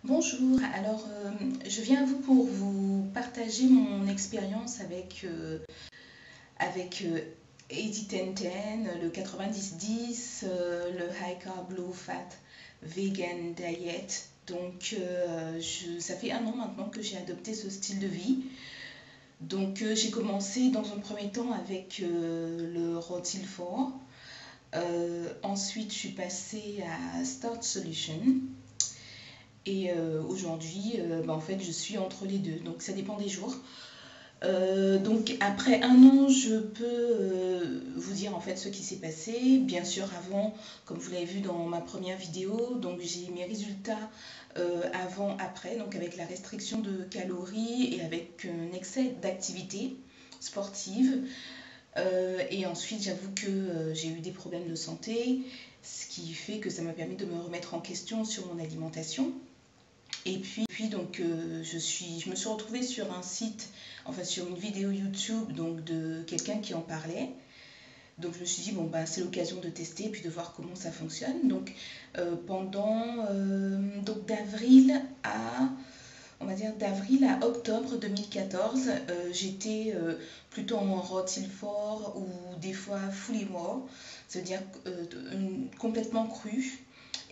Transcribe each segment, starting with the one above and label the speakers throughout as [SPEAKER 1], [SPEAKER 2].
[SPEAKER 1] Bonjour, je viens à vous pour vous partager mon expérience avec 80-10-10, le 90-10, le High Carb Low Fat Vegan Diet. Ça fait un an maintenant que j'ai adopté ce style de vie. J'ai commencé dans un premier temps avec le Rotil 4. Ensuite, je suis passée à Start Solution. Et aujourd'hui, en fait, je suis entre les deux. Donc, ça dépend des jours. Donc, après un an, je peux vous dire en fait ce qui s'est passé. Bien sûr, avant, comme vous l'avez vu dans ma première vidéo, donc j'ai mes résultats avant, après, donc avec la restriction de calories et avec un excès d'activité sportive. Et ensuite, j'avoue que j'ai eu des problèmes de santé, ce qui fait que ça m'a permis de me remettre en question sur mon alimentation. Et puis je me suis retrouvée sur un site, enfin sur une vidéo YouTube donc de quelqu'un qui en parlait. Donc je me suis dit bon ben c'est l'occasion de tester et puis de voir comment ça fonctionne. Pendant d'avril à on va dire d'avril à octobre 2014, j'étais plutôt en rôti fort ou des fois fully raw, c'est-à-dire complètement cru.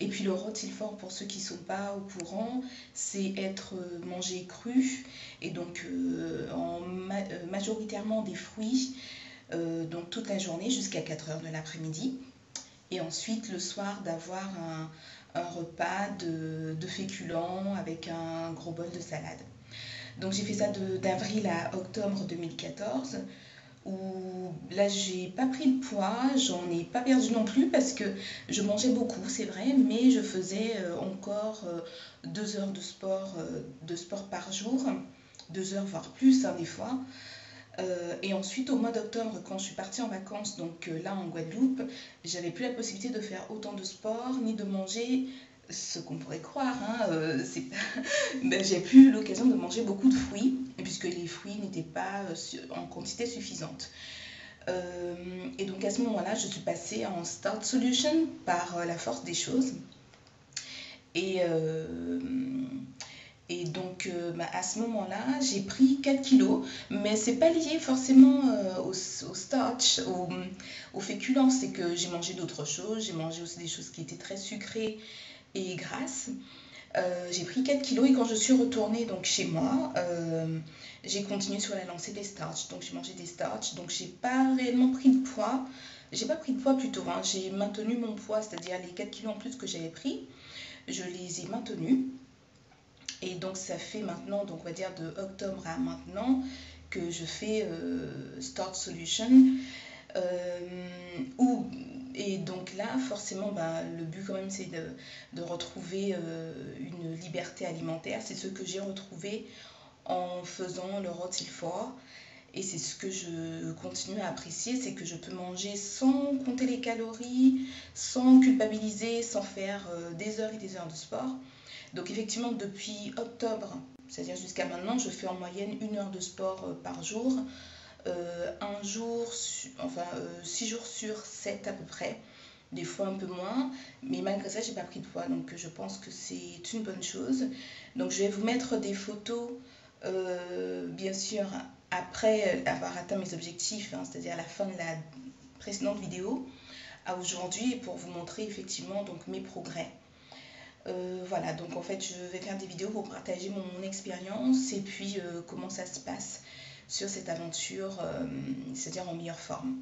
[SPEAKER 1] Et puis le rôti fort, pour ceux qui ne sont pas au courant, c'est être mangé cru et majoritairement des fruits donc toute la journée jusqu'à 4 heures de l'après-midi. Et ensuite le soir d'avoir un repas de féculents avec un gros bol de salade. Donc j'ai fait ça d'avril à octobre 2014 où là j'ai pas pris de poids, j'en ai pas perdu non plus parce que je mangeais beaucoup, c'est vrai, mais je faisais encore 2 heures de sport par jour, 2 heures voire plus des fois. Et ensuite au mois d'octobre quand je suis partie en vacances, là en Guadeloupe, j'avais plus la possibilité de faire autant de sport ni de manger ce qu'on pourrait croire, j'ai plus l'occasion de manger beaucoup de fruits, puisque les fruits n'étaient pas en quantité suffisante. Et donc à ce moment-là, je suis passée en Start Solution par la force des choses. Et, à ce moment-là, j'ai pris 4 kilos, mais c'est pas lié forcément au starch, au féculent, c'est que j'ai mangé d'autres choses, j'ai mangé aussi des choses qui étaient très sucrées et grasses. J'ai pris 4 kilos et quand je suis retournée donc chez moi, j'ai continué sur la lancée des starch. Donc j'ai mangé des starch, donc j'ai pas réellement pris de poids. J'ai pas pris de poids plutôt, j'ai maintenu mon poids, c'est-à-dire les 4 kilos en plus que j'avais pris, je les ai maintenus. Et donc ça fait maintenant, donc on va dire de octobre à maintenant, que je fais Start Solution. Et donc là, forcément, le but quand même, c'est de retrouver une liberté alimentaire. C'est ce que j'ai retrouvé en faisant le rôti fort. Et c'est ce que je continue à apprécier, c'est que je peux manger sans compter les calories, sans culpabiliser, sans faire des heures et des heures de sport. Donc effectivement, depuis octobre, c'est-à-dire jusqu'à maintenant, je fais en moyenne 1 heure de sport par jour. 6 jours sur 7 à peu près, des fois un peu moins, mais malgré ça j'ai pas pris de poids, donc je pense que c'est une bonne chose. Donc je vais vous mettre des photos bien sûr après avoir atteint mes objectifs, c'est-à-dire à la fin de la précédente vidéo à aujourd'hui, pour vous montrer effectivement donc mes progrès. Voilà, donc en fait je vais faire des vidéos pour partager mon expérience et puis comment ça se passe sur cette aventure, c'est-à-dire en meilleure forme.